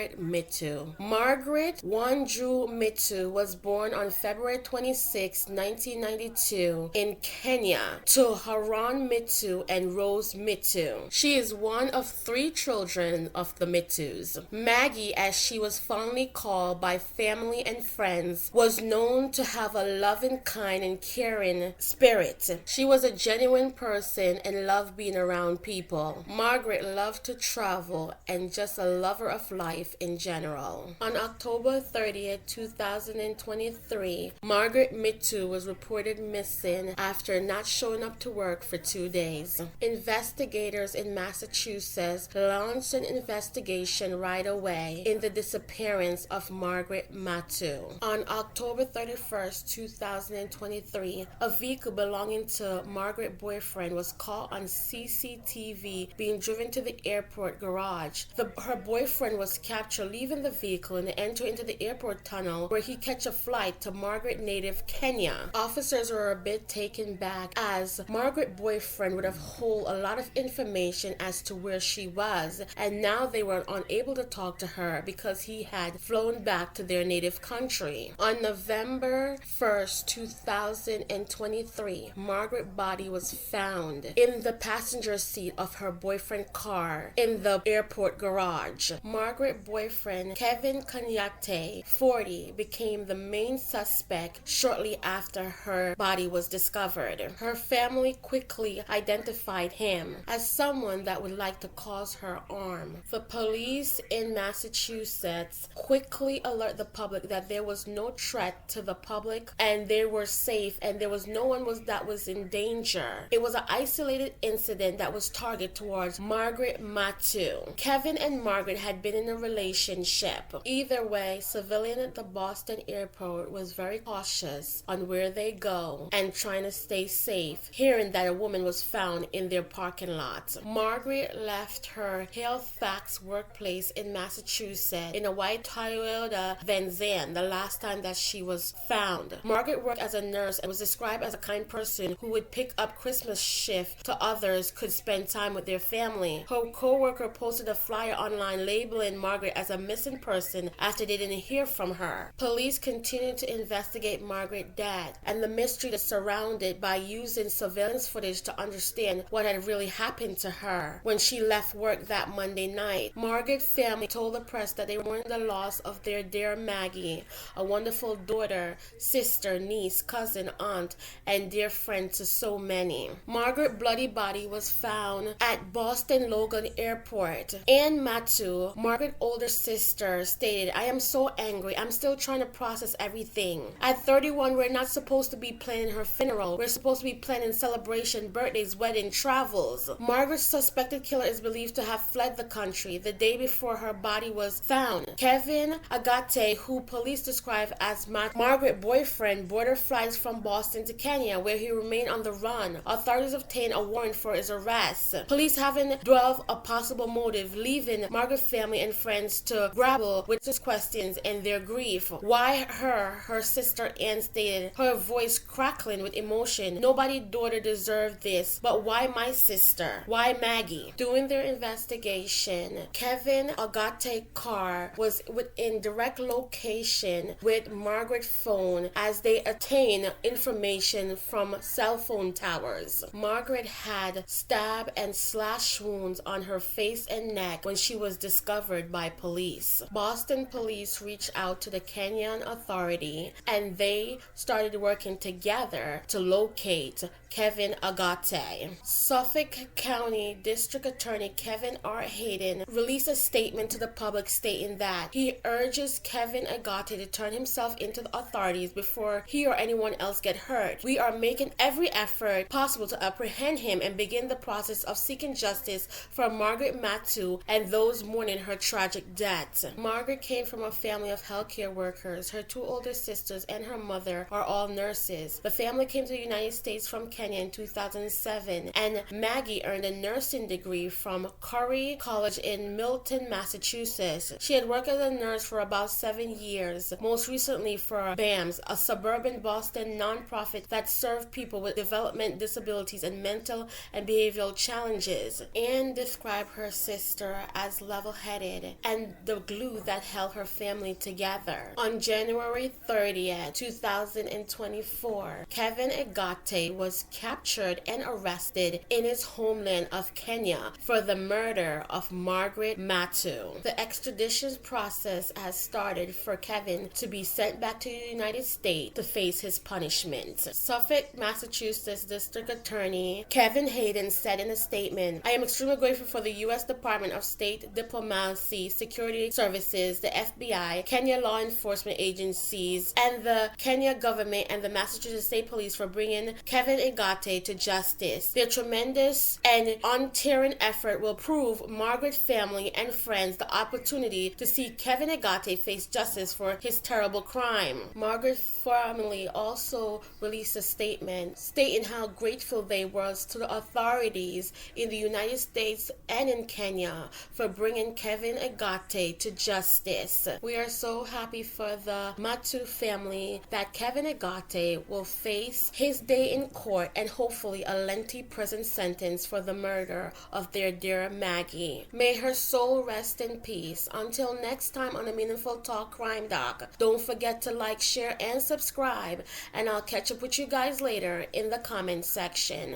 Margaret Mbitu. Margaret Mbitu was born on February 26, 1992 in Kenya to Haran Mbitu and Rose Mbitu. She is one of 3 children of the Mbitus. Maggie, as she was fondly called by family and friends, was known to have a loving, kind, and caring spirit. She was a genuine person and loved being around people. Margaret loved to travel and just a lover of life in general. On October 30th, 2023, Margaret Mbitu was reported missing after not showing up to work for 2 days. Investigators in Massachusetts launched an investigation right away in the disappearance of Margaret Mbitu. On October 31st, 2023, a vehicle belonging to Margaret's boyfriend was caught on CCTV being driven to the airport garage. Her boyfriend was captured leaving the vehicle and entered into the airport tunnel where he catch a flight to Margaret native Kenya. Officers were a bit taken back as Margaret's boyfriend would have held a lot of information as to where she was, and now they were unable to talk to her because he had flown back to their native country. On November 1st, 2023, Margaret's body was found in the passenger seat of her boyfriend's car in the airport garage. Margaret's boyfriend, Kevin Kanyate, 40, became the main suspect shortly after her body was discovered. Her family quickly identified him as someone that would like to cause her harm. The police in Massachusetts quickly alert the public that there was no threat to the public and they were safe and there was no one that was in danger. It was an isolated incident that was targeted towards Margaret Mbitu. Kevin and Margaret had been in a relationship. Either way, civilians at the Boston airport was very cautious on where they go and trying to stay safe, hearing that a woman was found in their parking lot. Margaret left her Halifax workplace in Massachusetts in a white Toyota Van the last time that she was found. Margaret worked as a nurse and was described as a kind person who would pick up Christmas shift to others could spend time with their family. Her co-worker posted a flyer online labeling Margaret as a missing person after they didn't hear from her. Police continued to investigate Margaret's death and the mystery that surrounded by using surveillance footage to understand what had really happened to her when she left work that Monday night. Margaret's family told the press that they mourned the loss of their dear Maggie, a wonderful daughter, sister, niece, cousin, aunt, and dear friend to so many. Margaret's bloody body was found at Boston Logan Airport. Ann Mbitu, Margaret's older sister, stated, "I am so angry. I'm still trying to process everything. At 31, we're not supposed to be planning her funeral. We're supposed to be planning celebration, birthdays, wedding, travels." Margaret's suspected killer is believed to have fled the country the day before her body was found. Kevin Agate, who police describe as Margaret's boyfriend, boarded flights from Boston to Kenya, where he remained on the run. Authorities obtained a warrant for his arrest. Police haven't dwelled a possible motive, leaving Margaret's family and friends to grapple with these questions and their grief. Why her sister Anne stated, her voice crackling with emotion, "Nobody's daughter deserved this, but why my sister? Why Maggie?" During their investigation, Kevin Agate's car was within direct location with Margaret's phone as they obtained information from cell phone towers. Margaret had stab and slash wounds on her face and neck when she was discovered by police. Boston police reached out to the Kenyan Authority and they started working together to locate Kevin Agate. Suffolk County District Attorney Kevin R. Hayden released a statement to the public stating that he urges Kevin Agate to turn himself into the authorities before he or anyone else get hurt. "We are making every effort possible to apprehend him and begin the process of seeking justice for Margaret Mbitu and those mourning her tragic death." Margaret came from a family of healthcare workers. Her 2 older sisters and her mother are all nurses. The family came to the United States from Kenya in 2007, and Maggie earned a nursing degree from Curry College in Milton, Massachusetts. She had worked as a nurse for about 7 years, most recently for BAMS, a suburban Boston nonprofit that served people with development disabilities and mental and behavioral challenges. Anne described her sister as level-headed and the glue that held her family together. On January 30th, 2024, Kevin Egate was captured and arrested in his homeland of Kenya for the murder of Margaret Mbitu. The extradition process has started for Kevin to be sent back to the United States to face his punishment. Suffolk, Massachusetts District Attorney Kevin Hayden said in a statement, "I am extremely grateful for the U.S. Department of State Diplomacy, Security Services, the FBI, Kenya law enforcement agencies, and the Kenya government and the Massachusetts State Police for bringing Kevin Egate to justice. Their tremendous and untiring effort will prove Margaret's family and friends the opportunity to see Kevin Egate face justice for his terrible crime." Margaret's family also released a statement stating how grateful they were to the authorities in the United States and in Kenya for bringing Kevin Egate to justice. We are so happy for the Mbitu family that Kevin Egate will face his day in court and hopefully a lengthy prison sentence for the murder of their dear Maggie. May her soul rest in peace. Until next time on a Meaningful Talk Crime Doc, don't forget to like, share, and subscribe, and I'll catch up with you guys later in the comment section.